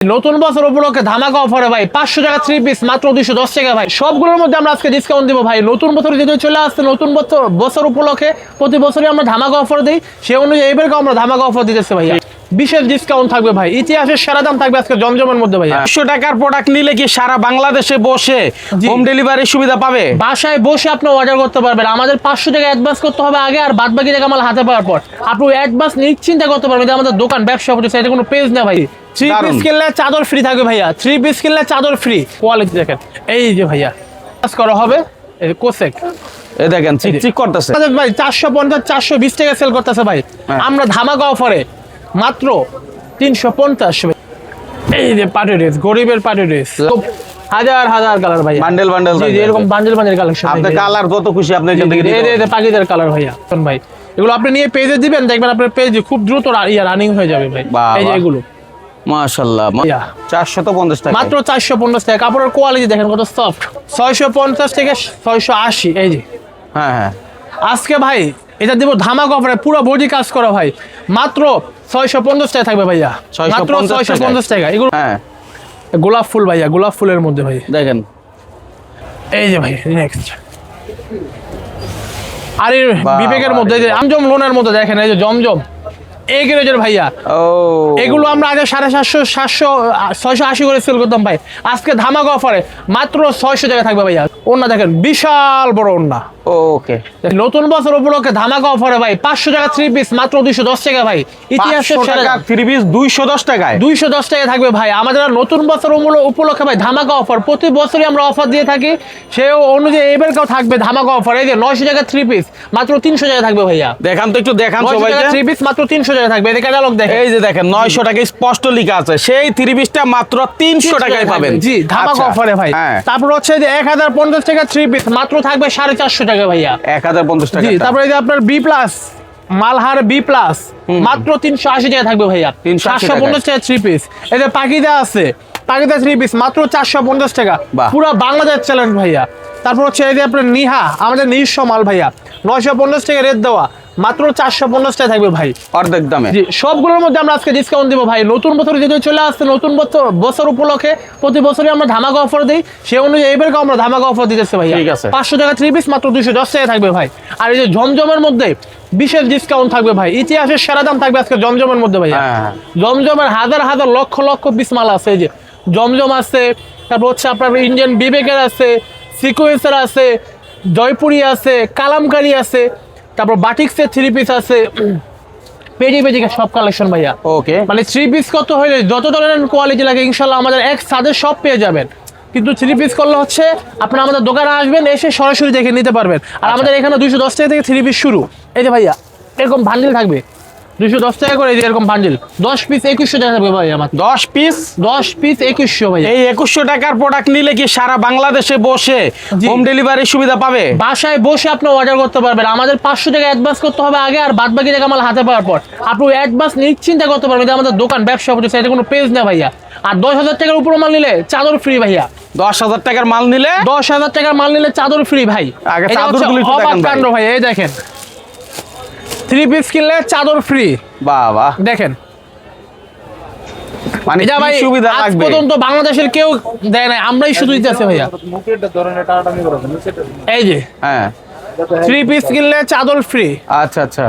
নতুন বছর উপলক্ষে ধামাকা অফারে ভাই 500 টাকা 3 পিস মাত্র 210 টাকা ভাই। সবগুলোর মধ্যে আমরা আজকে ডিসকাউন্ট দিব ভাই। নতুন বছর যেহেতু চলে আসছে, নতুন বছর উপলক্ষে প্রতি বছরই আমরা ধামাকা অফার দিই, সেই অনুযায়ী এবারও আমরা ধামাকা অফার দিতেছি ভাই। বিশেষ ডিসকাউন্ট থাকবে ভাই, ইতিহাসের সেরা দাম থাকবে আজকে জমজমের মধ্যে ভাই। 500 টাকার প্রোডাক্ট নিলে কি সারা বাংলাদেশে বসে হোম ডেলিভারি সুবিধা পাবে? বাসায় বসে আপনি অর্ডার করতে পারবেন। আমাদের 500 টাকা অ্যাডভান্স করতে হবে আগে, আর বাদ বাকি টাকা আমার হাতে পাওয়ার পর আপনি অ্যাডভান্স নিশ্চিন্তে করতে পারবেন। এটা আমাদের দোকান, ব্যবসা করতেছে, এটা কোনো পেজ না ভাই। 3 পিস কিনলে চাদর ফ্রি থাকবে ভাইয়া। 3 পিস কিনলে চাদর ফ্রি। কোয়ালিটি দেখেন, এই যে ভাইয়া কাজ করা হবে কোসেক, এই দেখেন চিকচিক করতেছে ভাই। 450 420 টাকা সেল করতেছে ভাই। আমরা ধামাকা অফারে মাত্র 350। এই যে পার্টি ড্রেস, গরিবের পার্টি ড্রেস, হাজার হাজার কালার ভাই, বান্ডেল বান্ডেল এরকম বান্ডেল বান্ডেল কালেকশন। আপনি কালার যত খুশি আপনি এখান থেকে এই যে পাকিদের কালার ভাইয়া ভাই। এগুলো আপনি নিয়ে পেজে দিবেন, দেখবেন আপনার পেজ খুব দ্রুত রানিং হয়ে যাবে ভাই। এই যে এগুলো মাশাআল্লাহ 450 টাকা, মাত্র 450 টাকা। কাপড়ের কোয়ালিটি দেখেন কত সফট। 650 থেকে 680। এই যে হ্যাঁ হ্যাঁ, আজকে ভাই এটা দিব ধামাকা অফারে, পুরো বডি কাজ করা ভাই। মাত্র 650 টাকা থাকবে ভাইয়া, মাত্র 650 টাকা। এগুলো হ্যাঁ গোলাপ ফুল ভাইয়া, গোলাপ ফুলের মধ্যে ভাই দেখেন। এই যে ভাই নেক্সট আর বিবেকের মধ্যে যে জমজম লোনের মধ্যে দেখেন, এই যে জমজম এই গ্রেজের ভাইয়া। এগুলো আমরা আগে 750 700 680 করে সেল করতাম ভাই। আজকে ধামাকা অফারে মাত্র 600 টাকা থাকবে ভাইয়া। ওন্না দেখেন বিশাল বড় ওন্না। ওকে, নতুন বছর উপলক্ষে ধামাকা অফারে ভাই 500 টাকা 3 পিস মাত্র 210 টাকা ভাই। ইতিহাসের সেরা 3 পিস 210 টাকায়, 210 টাকা থাকবে ভাই। আমাদের নতুন বছর উপলক্ষে ভাই ধামাকা অফার, প্রতি বছরই আমরা অফার দিয়ে থাকি, সেই অনুযায়ী এবারও থাকবে ধামাকা অফার। এই যে 900 টাকা 3 পিস মাত্র 300 টাকা থাকবে ভাইয়া। দেখান তো একটু, দেখান সবাইকে। 3 পিস মাত্র 300 টাকা থাকবে। এই ক্যাটালগ দেখেন, এই যে দেখেন 900 টাকা স্পষ্ট লেখা আছে, সেই 3 পিসটা মাত্র 300 টাকায় পাবেন। জি ধামাকা অফারে ভাই। তারপর হচ্ছে যে 1050 টাকা 3 পিস মাত্র থাকবে 450 টাকা ভাইয়া। 1050 টাকা। জি, তারপরে এই যে আপনার B plus Malhar B plus মাত্র 380 টাকা থাকবে ভাইয়া। 750 টাকা 3 পিস। এই যে পাকিদা আছে, পাকিদা 3 পিস মাত্র 450 টাকা। পুরো বাংলাদেশ চ্যালেঞ্জ ভাইয়া। তারপর হচ্ছে এই যে আপনার নিহা, আমাদের নিজস্ব মাল ভাইয়া, 950 টাকা রেট দেওয়া, মাত্র 450 টাকা থাকবে ভাই, অর্ধেক দামে। জি, সবগুলোর মধ্যে আমরা আজকে ডিসকাউন্ট দিব ভাই। নতুন বছর যেহেতু চলে আসছে, নতুন বছর উপলক্ষে প্রতি বছরই আমরা ধামাকা অফার দিই, সেই অনুযায়ী এবারও আমরা ধামাকা অফার দিতেছি ভাই। ঠিক আছে, 500 টাকা 3 পিস মাত্র 210 টাকা থাকবে ভাই। আর এই যে জমজমের মধ্যে বিশেষ ডিসকাউন্ট থাকবে ভাই, ইতিহাসের সেরা দাম থাকবে আজকে জমজমের মধ্যে ভাই। জমজমের হাজার হাজার লক্ষ লক্ষ পিস মাল আছে। এই যে জমজম আছে, তারপর হচ্ছে আপনার ইন্ডিয়ান বিবেকের আছে, সিকোয়েন্সার আছে, জয়পুরি আছে, কালামকারী আছে, তারপর বাটিক্সের 3 পিস আছে, পেডি পেডিকে সব কালেকশন ভাইয়া। ওকে, মানে 3 পিস কত হইলে যত ধরনের কোয়ালিটি লাগে ইনশাআল্লাহ আমাদের এক সাথে সব পেয়ে যাবেন। কিন্তু 3 পিস করলে হচ্ছে আপনারা আমাদের দোকানে আসবেন, এসে সরাসরি দেখে নিতে পারবেন। আর আমাদের এখানে 210 টাকা থেকে 3 পিস শুরু। এই যে ভাইয়া এরকম বান্ডিল থাকবে 210 টাকা করে, এরকম বান্ডিল 10 পিস 2100 টাকা থাকবে ভাই। আমার 10 পিস 2100 ভাই। এই 2100 টাকার প্রোডাক্ট নিলে কি সারা বাংলাদেশে বসে হোম ডেলিভারি সুবিধা পাবে? বাসায় বসে আপনি অর্ডার করতে পারবেন। আমাদের 500 টাকা অ্যাডভান্স করতে হবে আগে, আর বাদ বাকি টাকা আমার হাতে পাওয়ার পর আপনি অ্যাডভান্স নিশ্চিন্তে করতে পারবেন। এটা আমাদের দোকান, ব্যবসা করতেছে, এটা কোনো পেজ না ভাইয়া। আর 10,000 টাকার উপর মাল নিলে চাদর ফ্রি ভাইয়া। 10,000 টাকার মাল নিলে 10,000 টাকার মাল নিলে চাদর ফ্রি ভাই। আগে চাদরগুলো একটু দেখেন ভাই। এই দেখেন 3 পিস কিনলে চাদর ফ্রি। বাহ বাহ, দেখেন মানে এটা ভাই সুবিধা আজ লাগবে পর্যন্ত বাংলাদেশের কেউ দেয় না, আমরাই শুধু দিতেছি ভাইয়া। এই যে হ্যাঁ 3 পিস কিনলে চাদর ফ্রি। আচ্ছা আচ্ছা,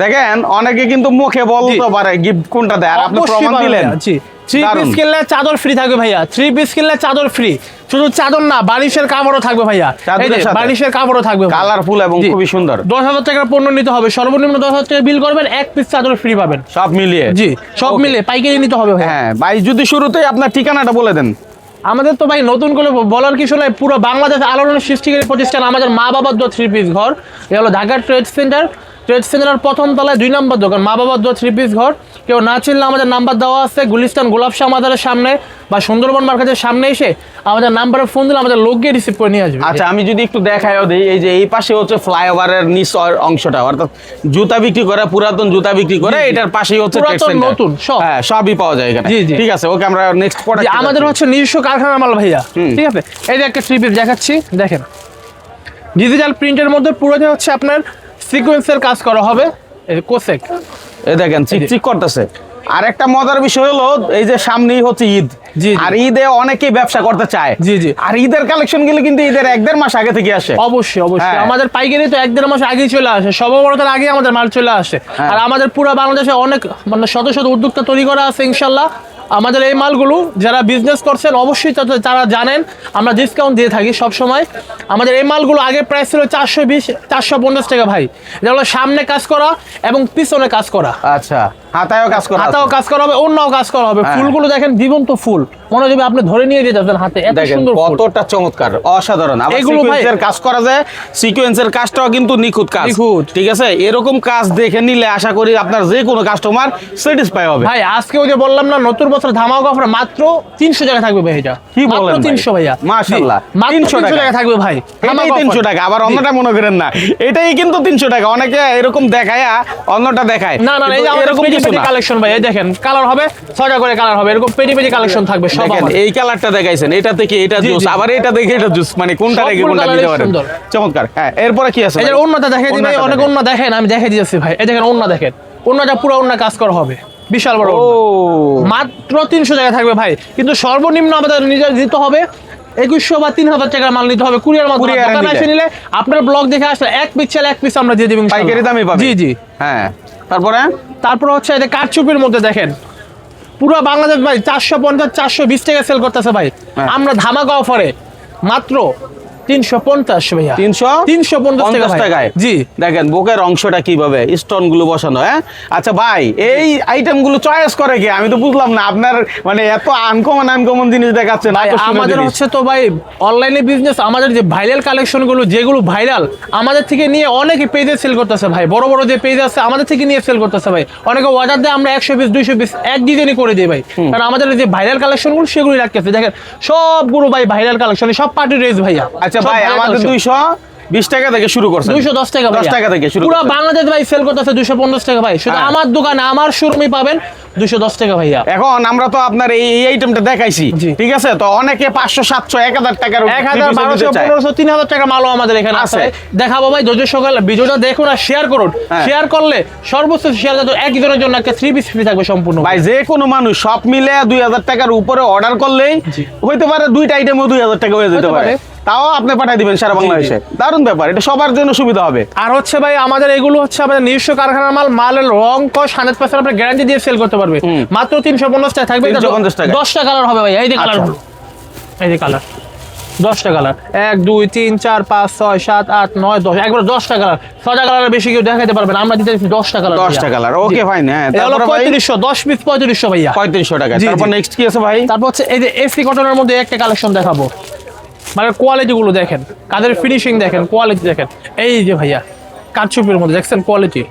দেখেন অনেকে কিন্তু মুখে বলতে পারে গিফট কোনটা দেয়, আর আপনি প্রমাণ দিলেন। জি, 3 পিস কিনলে চাদর ফ্রি থাকবে ভাইয়া। 3 পিস কিনলে চাদর ফ্রি। শুধু চাদর না, বালিশের কাপড়ও থাকবে ভাইয়া। এই যে বালিশের কাপড়ও থাকবে, কালারফুল এবং খুবই সুন্দর। 10,000 টাকার পণ্য নিতে হবে, সর্বনিম্ন 10,000 টাকা বিল করবেন, এক পিস চাদর ফ্রি পাবেন সব মিলিয়ে। জি, সব মিলিয়ে পাইকারি নিতে হবে ভাই। হ্যাঁ ভাই, যদি শুরুতেই আপনার ঠিকানাটা বলে দেন। আমাদের তো ভাই নতুন করে বলার কিছু নাই, পুরো বাংলাদেশ আলোড়নের সৃষ্টিকারী প্রতিষ্ঠান আমাদের মা বাবার 3 পিস ঘর। এ হলো ঢাকা ট্রেড সেন্টারের প্রথম তলায় 2 নম্বর দোকান, মা বাবার 3 পিস ঘর। কেউ না চিনলে আমাদের নাম্বার দেওয়া আছে, গুলিস্তান গোলাপ শাহ মাজারের সামনে বা সুন্দরবন মার্কেটের সামনে এসে আমাদের নাম্বারে ফোন দিলে আমাদের লোক গিয়ে রিসিভ করে নিয়ে আসবে। আচ্ছা, আমি যদি একটু দেখাইও দিই, এই যে এই পাশে হচ্ছে ফ্লাইওভারের নিচ অংশটা, অর্থাৎ জুতা বিক্রি করে, পুরাতন জুতা বিক্রি করে, এটার পাশেই হচ্ছে ট্রেড সেন্টার, নতুন সব, হ্যাঁ সবই পাওয়া যায় এখানে। ঠিক আছে, ওকে আমরা নেক্সট প্রোডাক্ট। আমাদের হচ্ছে নিজস্ব কারখানা মাল ভাইয়া। ঠিক আছে, এই যে একটা 3 পিস দেখাচ্ছি, দেখেন ডিজিটাল প্রিন্টের মধ্যে পুরোটা হচ্ছে আপনার সিকোয়েন্সের কাজ করা হবে, কোসেক। এই দেখেন চিকচিক করতেছে, আর একটা মজার বিষয় হলো এই যে সামনেই হচ্ছে ঈদ, জি। আর ঈদে অনেকেই ব্যবসা করতে চায়, জি জি। আর ঈদের কালেকশন গুলো কিন্তু ঈদের 1-1.5 মাস আগে থেকে আসে। অবশ্যই অবশ্যই হ্যাঁ। আমাদের পাইকারি তো 1-1.5 মাস আগেই চলে আসে, সর্ববড়তার আগে আমাদের মাল চলে আসে। হ্যাঁ। আর আমাদের পুরো বাংলাদেশে অনেক মানে শত শত উদ্যোক্তা তৈরি করা আছে ইনশাল্লাহ। আমাদের এই মালগুলো যারা বিজনেস করছেন অবশ্যই তারা জানেন আমরা ডিসকাউন্ট দিয়ে থাকি সব সময়। আমাদের এই মালগুলো আগে প্রাইস ছিল 420-450 টাকা ভাই, যেগুলো সামনে কাজ করা এবং পিছনে কাজ করা। আচ্ছা, হাতায়ও কাজ করা আছে। হাতাও কাজ করা হবে, অন্যও কাজ করা হবে। হ্যাঁ। ফুলগুলো দেখেন জীবন্ত ফুল, মনে হয় আপনি ধরে নিয়ে যেতে যাচ্ছেন হাতে, এত দেখেন সুন্দর ফুল। কতটা চমৎকার, অসাধারণ। আবার এগুলো ভাই- সিকোয়েন্সের কাজ করা যায়, সিকোয়েন্সের কাজটাও কিন্তু নিখুঁত কাজ। নিখুঁত। ঠিক আছে, এরকম কাজ দেখে নিলে আশা করি আপনার যে কোনো কাস্টমার স্যাটিসফাই হবে। ভাই আজকে ওই যে বললাম না নতুন বছর ধামাকা অফার মাত্র 300 টাকা থাকবে ভাই, এটা কি বলেন মাত্র ভাই? 300 ভাইয়া, মাশাআল্লাহ, জি, মাত্র 300 300 টাকা থাকবে ভাই, এটাই ধামাকা 300 offer। টাকা, আবার জি। অন্যটা মনে করেন না, এটাই কিন্তু 300 টাকা। অনেকে এরকম দেখায় অন্যটা দেখায়, না না না, এই যে কিন্তু আমাদের এরকম পেটি কিছু পেটি না। কালেকশন ভাই, এই দেখেন কালার হবে 6টা করে কালার হবে, এরকম পেটি পেটি কালেকশন থাকবে সব দেখেন আমাদের। এই কালারটা দেখাইছেন, এটা থেকে এটা জি, জুস, জি। আবার এটা দেখে এটা জুস, মানে কোনটা রেখে সবগুলো কোনটা colour-ই নিতে পারেন। সুন্দর। চমৎকার। হ্যাঁ, এরপরে কি আছে এই যে ভাই? ওন্নাটা দেখাই দিই ভাই, ওন্নাটা অনেক দেখেন। ওন্না দেখেন, আমি দেখে দিয়েছি ভাই, এই দেখেন ওন্না দেখেন, ওন্নাটা পুরো ওন্না কাজ করা হবে, বিশাল বড় ও ওন্না। মাত্র 300 টাকা থাকবে ভাই, কিন্তু সর্বনিম্ন আমাদের নিজের দিতে হবে 2100 বা 3000 টাকার মাল নিতে হবে কুরিয়ার মাধ্যমে। Courier দোকানে নিলে। এসে নিলে আপনার ব্লগ দেখে আসলে এক পিস আমরা দিয়ে দেব ইনশাআল্লাহ। পাইকারি দামই পাবে। জি জি। হ্যাঁ, তারপরে তারপর হচ্ছে এই যে কারচুপির মধ্যে দেখেন পুরো বাংলাদেশ ভাই 450-420 টাকা সেল করতেছে ভাই, হ্যাঁ। আমরা ধামাকা অফারে মাত্র 350 ভাইয়া, 350 টাকা টাকায়। জি। দেখেন বুকের অংশটা কিভাবে স্টোন গুলো বসানো। হ্যাঁ, আচ্ছা ভাই, এই আইটেম গুলো চয়েস করে কি? আমি তো বুঝলাম না, আপনার মানে এত আনকমন জিনিস দেখাচ্ছেন। ভাই আকর্ষণীয় আমাদের জিনিস। হচ্ছে তো ভাই অনলাইনে বিজনেস, আমাদের যে ভাইরাল কালেকশন গুলো যেগুলো ভাইরাল আমাদের থেকে নিয়ে অনেকে পেজে সেল করতেছে ভাই, বড় বড় যে পেজ আছে আমাদের থেকে নিয়ে সেল করতেছে ভাই, অনেকে অর্ডার দেয় আমরা 100 পিস 200 পিস এক ডিজাইনই করে দিই ভাই, কারণ আমাদের যে ভাইরাল কালেকশন গুলো সেগুলোই রাখতেছে। দেখেন সবগুলো ভাই ভাইরাল কালেকশন, সব পার্টি ড্রেস ভাইয়া। আচ্ছা সব ভাই, viral আমাদের collection। 220 টাকা থেকে শুরু করছেন। 210 টাকা ভাই, 10 টাকা থেকে শুরু পুরো করছেন। বাংলাদেশ ভাই সেল করতেছে 250 টাকা ভাই, শুধু হ্যাঁ। আমার দোকানে আমার শোরুমে পাবেন 210 টাকা ভাইয়া। এখন আমরা তো আপনার এই আইটেমটা দেখাইছি, জি। ঠিক আছে, তো অনেকে 500 700 1000 টাকার 1000 1200 1500 3000 টাকা মালও আমাদের এখানে আছে আছে। দেখাবো ভাই, ধৈর্য সকালে ভিডিওটা দেখুন আর শেয়ার করুন, হ্যাঁ। শেয়ার করলে সর্বোচ্চ শেয়ার যত একজনের জন্য একটা 3 পিস ফ্রি থাকবে সম্পূর্ণ ভাই যে কোনো মানুষ সব মিলে 2000 টাকার উপরে অর্ডার করলেই জি। হইতে পারে দুইটা আইটেমও 2000 টাকা হয়ে যেতে হতে পারে, পারে। তাও আপনি পাঠিয়ে দিবেন সারা বাংলাদেশে। দারুণ ব্যাপার, এটা সবার জন্য সুবিধা হবে। আর হচ্ছে ভাই আমাদের এগুলো হচ্ছে আমাদের নিজস্ব কারখানার মাল, মালের রং কস 100% আপনি গ্যারান্টি দিয়ে সেল করতে পারবে, মাত্র 350 টাকা থাকবে। 350 টাকা। 10টা কালার হবে ভাই, এই যে কালার আচ্ছা। এই যে কালার 10টা কালার, 1 2 3 4 5 6 7 8 9 10, একবার 10টা কালার, 6টা কালারের বেশি কেউ দেখাতে পারবে না, আমরা দিতে 10টা কালার। 10টা কালার, ওকে ফাইন। হ্যাঁ, এটা হলো তারপরে ভাই 3500, 10 পিস 3500 ভাইয়া। 3500 টাকা। জি, তারপর জি। নেক্সট কি আছে ভাই? তারপর হচ্ছে এই যে এসি কটনের মধ্যে একটা কালেকশন দেখাবো, মানে কোয়ালিটি গুলো দেখেন, কাদের ফিনিশিং দেখেন, কোয়ালিটি দেখেন। এই যে ভাইয়া কারচুপির মধ্যে দেখছেন কোয়ালিটি,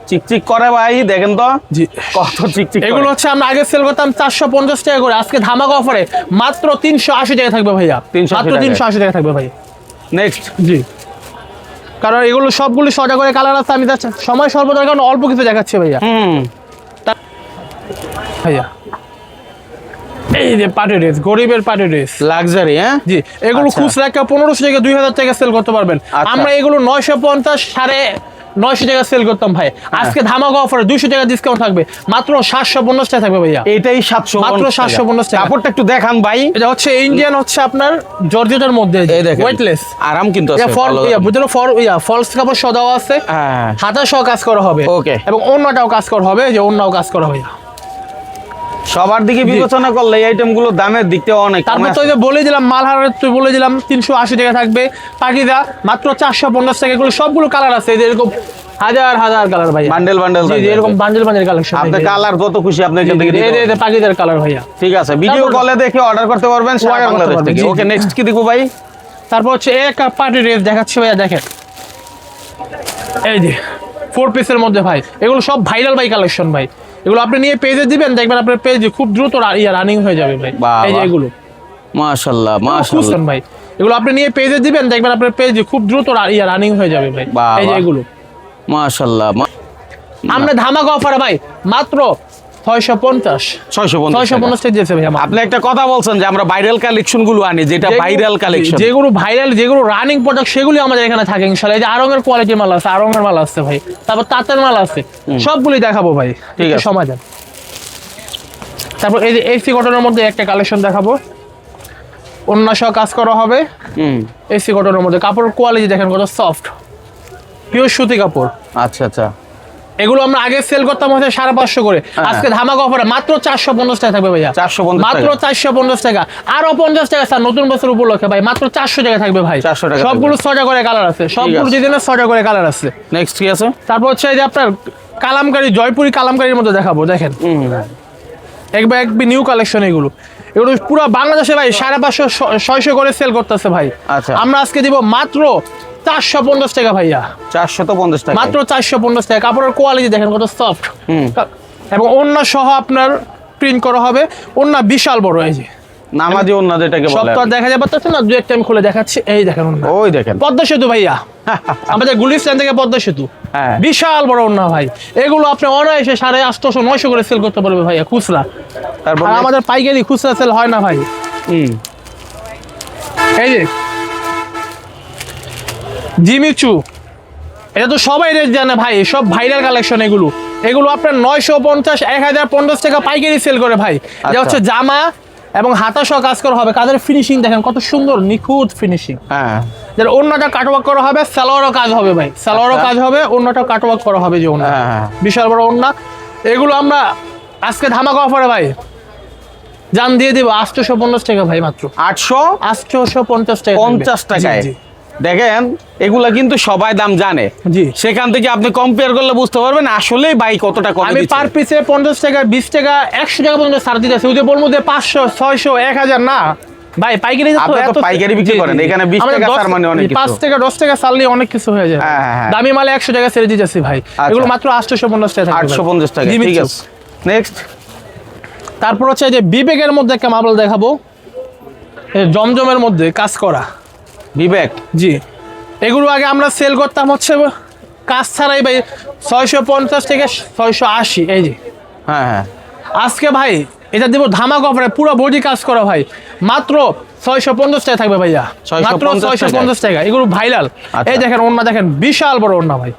চিকচিক করে ভাই, দেখেন তো জি। কত চিকচিক করে। এগুলো হচ্ছে আমরা আগে সেল করতাম 450 টাকা করে, আজকে ধামাকা অফারে মাত্র 380 টাকা থাকবে ভাইয়া, 380 মাত্র টাকায়। 380 টাকা থাকবে ভাই। নেক্সট জি, কারণ এগুলো সবগুলো 6টা করে কালার আছে, আমি যাচ্ছি সময় স্বল্পতার কারণে অল্প কিছু দেখাচ্ছি ভাইয়া। ভাইয়া এই যে পার্টি ড্রেস, গরিবের পার্টি ড্রেস, লাক্সারি। হ্যাঁ, জি, এগুলো আচ্ছা। খুচরা একটা 1500 টাকা 2000 টাকা সেল করতে পারবেন, আচ্ছা। আমরা এগুলো 950 950 টাকা সেল করতাম ভাই, আজকে ধামাকা অফারে 200 টাকা ডিসকাউন্ট থাকবে, মাত্র 750 টাকা থাকবে ভাইয়া। এটাই 750 মাত্র 750 টাকা। কাপড়টা একটু দেখান ভাই। এটা হচ্ছে ইন্ডিয়ান, হচ্ছে আপনার জর্জেটের মধ্যে, এই দেখেন, ওয়েটলেস, আরাম কিন্তু আছে, এটা ফর ভালো ইয়া দাম। বুঝলো ফলস কাপড় সদাও আছে, হ্যাঁ, হাতা সহ কাজ করা হবে, Okay. এবং অন্যটাও কাজ করা হবে, যে অন্যও কাজ করা হবে। সবার দিকে বিবেচনা করলে এই আইটেম গুলো দামের দিক থেকে অনেক কম তারপর তো আছে। ওই যে বলে দিলাম মালহারের, তুই বলে দিলাম 380 টাকা থাকবে, পাকিদা মাত্র 450 টাকা, এগুলো সবগুলো কালার আছে, এই যে এরকম হাজার হাজার কালার ভাইয়া, বান্ডেল বান্ডেল জি জি, এরকম বান্ডেল বান্ডেল কালেকশন, আপনি কালার যত খুশি আপনি এখান থেকে নিতে পারবেন। পাকিদার কালার ভাইয়া। ঠিক আছে, ভিডিও তারপর- কলে দেখে অর্ডার করতে পারবেন সারা Order করতে বাংলাদেশ পারবেন, থেকে। জি, ওকে, জি। নেক্সট কি দেখবো ভাই? তারপর হচ্ছে এক পার্টি ড্রেস দেখাচ্ছি ভাইয়া, দেখেন এই যে 4 পিসের মধ্যে ভাই, এগুলো সব ভাইরাল ভাই কালেকশন ভাই, এগুলো আপনি নিয়ে পেজে দিবেন, দেখবেন আপনার পেজে খুব দ্রুত রানিং হয়ে যাবে ভাই। বাহ, এই যে বাহ। এগুলো মাশাআল্লাহ মাশাআল্লাহ। খুঁজছেন ভাই, এগুলো আপনি নিয়ে পেজে দিবেন, দেখবেন আপনার পেজে খুব দ্রুত রানিং হয়ে যাবে ভাই। বাহ, এই যে বাহ। এগুলো মাশাআল্লাহ। আমরা ধামাকা অফারে ভাই মাত্র 650 650 টাকা দিয়েছে ভাই। আপনি একটা কথা বলছেন যে আমরা ভাইরাল কালেকশন গুলো আনি, যেটা ভাইরাল কালেকশন, যেগুলো ভাইরাল, যেগুলো রানিং প্রোডাক্ট, সেগুলি আমাদের এখানে থাকে ইনশাআল্লাহ। এই যে আরঙের কোয়ালিটির মাল আছে, আরঙের মাল আছে ভাই, তারপর তাঁতের মাল আছে, সবগুলি দেখাবো ভাই, ঠিক একটু আছে। সময় দেন। তারপর এই যে এসি কটনের মধ্যে একটা কালেকশন দেখাবো, অন্য সহ কাজ করা হবে। এসি কটনের মধ্যে কাপড়ের কোয়ালিটি দেখেন কত সফট, পিওর সুতি কাপড়। আচ্ছা আচ্ছা, এগুলো আমরা আগে সেল করতাম হচ্ছে 550 করে, আজকে ধামাকা অফারে মাত্র 450 টাকা থাকবে ভাইয়া। 450 মাত্র 450 টাকা, আরো 50 টাকা স্যার নতুন বছর উপলক্ষে ভাই, মাত্র 400 টাকা থাকবে ভাই। 400 টাকা সবগুলো 6টা করে কালার আছে, সবগুলো ডিজাইনের 6টা করে কালার আছে। নেক্সট কি আছে? তারপর হচ্ছে এই যে আপনার কালামকারী, জয়পুরি কালামকারীর মধ্যে দেখাবো, দেখেন একবার নিউ কালেকশন। এগুলো পুরো বাংলাদেশে ভাই 550 600 করে সেল করতেছে ভাই। আচ্ছা, আমরা আজকে দিব মাত্র 450 টাকা ভাইয়া। 450 টাকা, মাত্র 450 টাকা। কাপড়ের কোয়ালিটি দেখেন কত সফট, এবং ওন্না সহ আপনার প্রিন্ট করা হবে। ওন্না বিশাল বড়, এই যে নামাজি ওন্না যেটাকে বলে। সব তো আর দেখা যাবে না, দু একটা আমি খুলে দেখাচ্ছি। এই দেখেন ওন্না, ওই দেখেন পদ্মা সেতু ভাইয়া, আমাদের গুলিস্তান থেকে পদ্মা সেতু, বিশাল বড় ওন্না ভাই। এগুলো আপনি অনায়াসে 850 900 করে সেল করতে পারবে ভাইয়া খুচরা। তারপর আমাদের পাইকারি খুচরা সেল হয় না ভাই। এই যে জিমিচু, এটা তো সবাই রেট জানে ভাই, সব ভাইরাল কালেকশন। এগুলো আপনার 950 1050 টাকা পাইকারি সেল করে ভাই। এটা হচ্ছে জামা এবং হাতা সহ কাজ করা হবে। কাজের ফিনিশিং দেখেন কত সুন্দর, নিখুঁত ফিনিশিং। যার অন্যটা কাটওয়ার্ক করা হবে, সালোয়ারও কাজ হবে ভাই, সালোয়ারও কাজ হবে, অন্যটা কাটওয়ার্ক করা হবে। যে ওন্না বিশাল বড় ওন্না। এগুলো আমরা আজকে ধামাকা অফারে ভাই জান দিয়ে দিব 850 টাকা ভাই, মাত্র 850 টাকা, 50 টাকায়। দেখেন এগুলা কিন্তু সবাই দাম জানে, জি, সেখান থেকে আপনি কম্পেয়ার করলে বুঝতে পারবেন আসলে ভাই কতটা কম। আমি পার পিসে 50 টাকা 20 টাকা 100 টাকা পর্যন্ত ছাড় দিতেছি। ওই যে বলবো যে 500 600 1000 না ভাই, পাইকারি তো পাইকারি বিক্রি করেন, এখানে 20 টাকা ছাড় মানে অনেক কিছু। 5 টাকা 10 টাকা ছাড়লে অনেক কিছু হয়ে যায়। দামি মালে 100 টাকা ছেড়ে দিতেছি ভাই। এগুলো মাত্র 850 টাকা থাকবে, 850 টাকা, ঠিক আছে। নেক্সট, তারপর হচ্ছে যে বিবেকের মধ্যে একটা মাল দেখাবো, জমজমের মধ্যে কাজ করা বিবেক। জি, এগুলো আগে আমরা সেল করতাম হচ্ছে কাজ ছাড়াই ভাই 650 থেকে 680। এই যে আজকে ভাই এটা দিব ধামাকা অফারে, পুরো বডি কাজ করা ভাই, মাত্র 650 টাকা থাকবে ভাইয়া, মাত্র 650 টাকা। এগুলো ভাইরাল। এই দেখেন ওন্না, দেখেন বিশাল বড় ওন্না ভাই,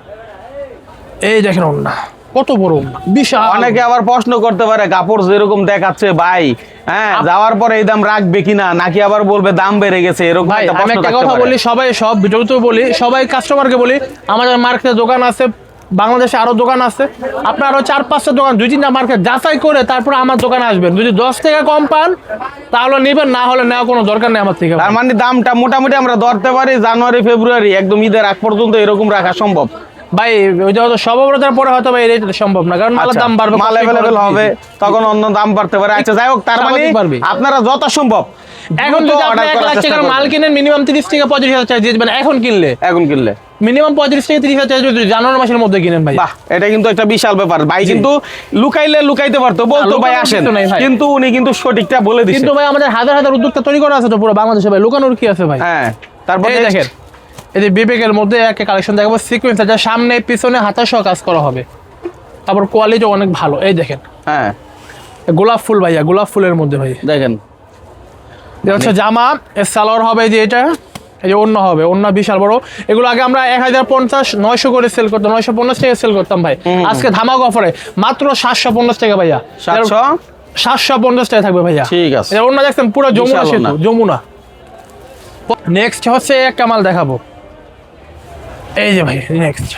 এই দেখেন ওন্না কত বড় ওন্না, বিশাল। অনেকে আবার প্রশ্ন করতে পারে কাপড় যেরকম দেখাচ্ছে ভাই, যাওয়ার পরে এই দাম রাখবে কিনা, নাকি আবার বলবে দাম বেড়ে গেছে, এরকম ভাই। আমি একটা কথা বলি, সবাই সব ভিডিওতে বলি, সবাই কাস্টমারকে বলি, আমাদের মার্কেটে দোকান আছে, বাংলাদেশে আরো দোকান আছে, আপনার আরো 4-5টা দোকান 2-3টা মার্কেট যাচাই করে তারপর আমার দোকানে আসবেন। যদি 10 টাকা কম পান তাহলে নেবেন, না হলে নেওয়া কোনো দরকার নেই আমার থেকে। তার মানে দামটা মোটামুটি আমরা ধরতে পারি জানুয়ারি ফেব্রুয়ারি একদম ঈদের আগ পর্যন্ত এরকম রাখা সম্ভব ভাই। ওইটা হয়তো সর্বপ্রথম পরে হয়তো ভাই এটা সম্ভব না, কারণ মালের দাম বাড়বে, মাল अवेलेबल হবে, তখন অন্য দাম বাড়তে পারে। আচ্ছা যাই হোক, তার মানে আপনারা যত সম্ভব এখন যদি আপনি 1 লাখ টাকার মাল কিনেন, মিনিমাম 30 থেকে 35,000 টাকা দিয়ে দিবেন। এখন কিনলে মিনিমাম 35 থেকে 30,000 টাকা যদি জানুয়ারি মাসের মধ্যে কিনেন ভাই, বাহ, এটা কিন্তু একটা বিশাল ব্যাপার ভাই। কিন্তু লুকাইতে পারতো, বলতো ভাই আসেন, কিন্তু উনি কিন্তু সঠিকটা বলে দিয়েছেন। কিন্তু ভাই আমাদের হাজার হাজার উদ্যোক্তা তৈরি করা আছে তো পুরো বাংলাদেশে ভাই, লুকানোর কি আছে ভাই। তারপর দেখেন এই যে বিবেকের মধ্যে একটা কালেকশন দেখাবো, সিকোয়েন্স, যা সামনে পিছনে হাতা সহ কাজ করা হবে, তারপর কোয়ালিটি অনেক ভালো। এই দেখেন গোলাপ ফুল ভাইয়া, গোলাপ ফুলের মধ্যে ভাই দেখেন হচ্ছে জামা, সালোয়ার হবে যে এটা, এই যে ওন্না হবে, ওন্না বিশাল বড়। এগুলো আগে আমরা 1050 900 করে সেল করতাম, 950 টাকা সেল করতাম ভাই। আজকে ধামাকা অফারে মাত্র 750 টাকা ভাইয়া, 750 টাকা থাকবে ভাইয়া, ঠিক আছে। এই ওন্না দেখছেন পুরো যমুনা সেতু, যমুনা। নেক্সট হচ্ছে একটা মাল দেখাবো, এই যে ভাই নেক্সট।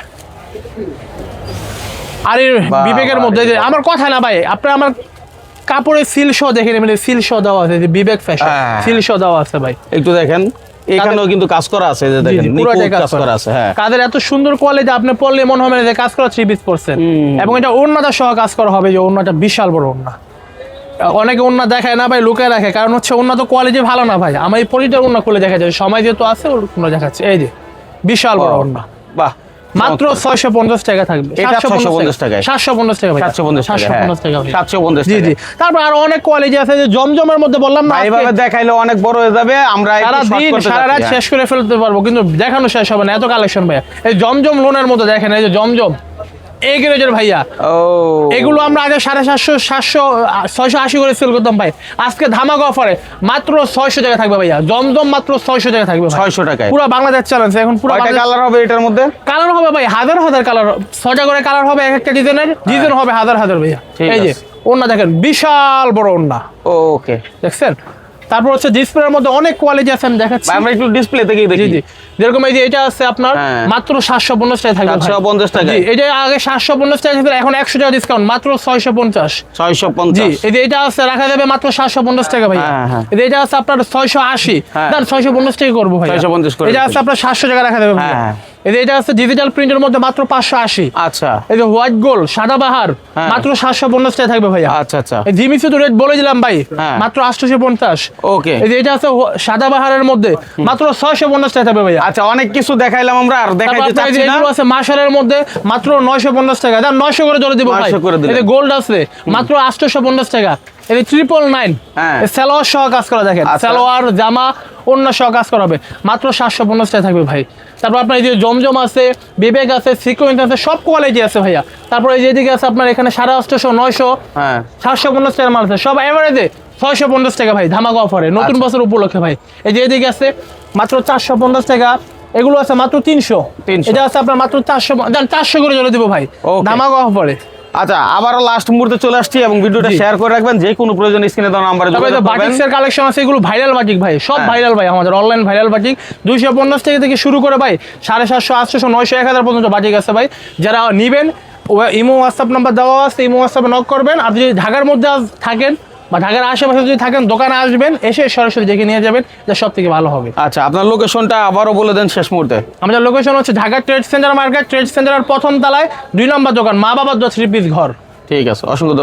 আর বিবেকের মধ্যে যে আমার কথা না ভাই, আপনি আমার কাপড়ের সিল শো দেখে নেবেন, সিল শো দেওয়া আছে, বিবেক ফ্যাশন সিল শো দেওয়া আছে ভাই, একটু দেখেন। এখানেও কিন্তু কাজ করা আছে, যে দেখেন নিখুঁত কাজ করা আছে। কাদের এত সুন্দর কোয়ালিটি, আপনি পরলে মনে হবে যে কাজ করা 3 পিস পরছেন। এবং এটা ওন্নাটা সহ কাজ করা হবে, যে ওন্নাটা বিশাল বড় ওন্না। অনেকে ওন্না দেখায় না ভাই, লুকায় রাখে, কারণ হচ্ছে ওন্না তো কোয়ালিটি ভালো না ভাই। আমার এই পরিটার ওন্না খুলে দেখা যায়, সময় যেহেতু আছে ওন্না দেখাচ্ছে। এই যে বিশাল বড় ওন্না, বাহ, মাত্র 650 টাকা থাকবে, 750 টাকা, 750 টাকা, 750 টাকা, 750। জি জি। তারপর আর অনেক কোয়ালিটি আছে, যে জমজমের মধ্যে বললাম না, এইভাবে দেখাইলে অনেক বড় হয়ে যাবে, আমরা সারা রাত শেষ করে ফেলতে পারবো, কিন্তু দেখানো শেষ হবে না, এত কালেকশন ভাইয়া। এই জমজম লোনের মধ্যে দেখেন, এই যে জমজম এই গ্রেজের ভাইয়া, এগুলো আমরা আগে 750 700 680 করে সেল করতাম ভাই। আজকে ধামাকা অফারে মাত্র 600 টাকা থাকবে ভাইয়া, জমজম মাত্র 600 টাকা থাকবে, 600 টাকায় পুরো বাংলাদেশ চ্যালেঞ্জ। এখন পুরো কালার হবে, এটার মধ্যে কালার হবে ভাই হাজার হাজার কালার, 6টা করে কালার হবে, এক একটা ডিজাইনের ডিজাইন হবে হাজার হাজার ভাইয়া। এই যে ওন্না দেখেন বিশাল বড় ওন্না, ওকে। দেখছেন। তারপর হচ্ছে ডিসপ্লের মধ্যে অনেক কোয়ালিটি আছে, আমি দেখাচ্ছি। আমরা একটু ডিসপ্লে থেকেই জি দেখি। জি, যেরকম এই যে এটা আছে আপনার মাত্র 750 টাকা থাকবে। 750 টাকা। জি, এটা আগে 750 টাকা ছিল, এখন 100 টাকা ডিসকাউন্ট, মাত্র 650। 650। জি, এই যে এটা আছে রাখা যাবে মাত্র 750 টাকা ভাই। এই যে এটা আছে আপনার 680, দেন 650 টাকা করব ভাই। 650 করে। এটা আছে আপনার 700 টাকা রাখা যাবে ভাই। এই যে এটা আছে ডিজিটাল প্রিন্টের মধ্যে মাত্র 580। আচ্ছা। এই যে হোয়াইট গোল্ড সাদাবাহার মাত্র 750 টাকা থাকবে ভাইয়া। আচ্ছা আচ্ছা। এই জিমিসু তো রেট বলে দিলাম ভাই, মাত্র 850। ওকে। এই যে এটা আছে সাদাবাহারের মধ্যে মাত্র 650 টাকা থাকবে ভাইয়া। আচ্ছা, অনেক কিছু দেখাইলাম আমরা, আর দেখাইতে চাচ্ছি না। এগুলো আছে মাশারের মধ্যে মাত্র 950 টাকা, দাম 900 করে চলে দিব ভাই। 900 করে দিলাম। এই যে গোল্ড আছে মাত্র 850 টাকা। এই যে 999, সালোয়ার সহ কাজ করা, দেখেন সালোয়ার জামা অন্য সহ কাজ করা হবে, মাত্র 750 টাকা থাকবে ভাই। তারপর আপনার এই যে জমজম আছে, বিবেক আছে, সিকোয়েন্স আছে, সব কোয়ালিটি আছে ভাইয়া। তারপর এই যে এদিকে আছে আপনার এখানে 850, 900, 750 টাকার মাল আছে, সব এভারেজে 650 টাকা ভাই, ধামাকা অফারে নতুন বছর উপলক্ষে ভাই। এই যে এদিকে আছে মাত্র 450 টাকা, এগুলো আছে মাত্র 300। এটা আছে আপনার মাত্র 400, দেন 400 করে চলে দিব ভাই, ধামাকা অফারে। আচ্ছা, আবারও লাস্ট মুহূর্তে চলে আসছি, এবং ভিডিওটা শেয়ার করে রাখবেন। যে কোনো প্রয়োজন স্ক্রিনে দেওয়া নাম্বারে যোগাযোগ করবেন। বাটিক্সের কালেকশন আছে, এগুলো ভাইরাল বাটিক ভাই, সব ভাইরাল ভাই, আমাদের অনলাইন ভাইরাল বাটিক 250 টাকা থেকে শুরু করে ভাই 750, 800, 900, 1000 পর্যন্ত বাটিক আছে ভাই। যারা নিবেন ইমো হোয়াটসঅ্যাপ নাম্বার দেওয়া আছে, ইমো হোয়াটসঅ্যাপে নক করবেন। আর যদি ঢাকার মধ্যে থাকেন বা ঢাকার আশেপাশে যদি থাকেন, দোকানে আসবেন, এসে সরাসরি দেখে নিয়ে যাবেন, যা সব থেকে ভালো হবে। আচ্ছা, আপনার লোকেশনটা আবারও বলে দেন শেষ মুহূর্তে। আমাদের লোকেশন হচ্ছে Dhaka trade centre market, trade সেন্টারের প্রথম তলায় 2 নম্বর দোকান, মা বাবার 3 পিস ঘর। ঠিক আছে, অসংখ্য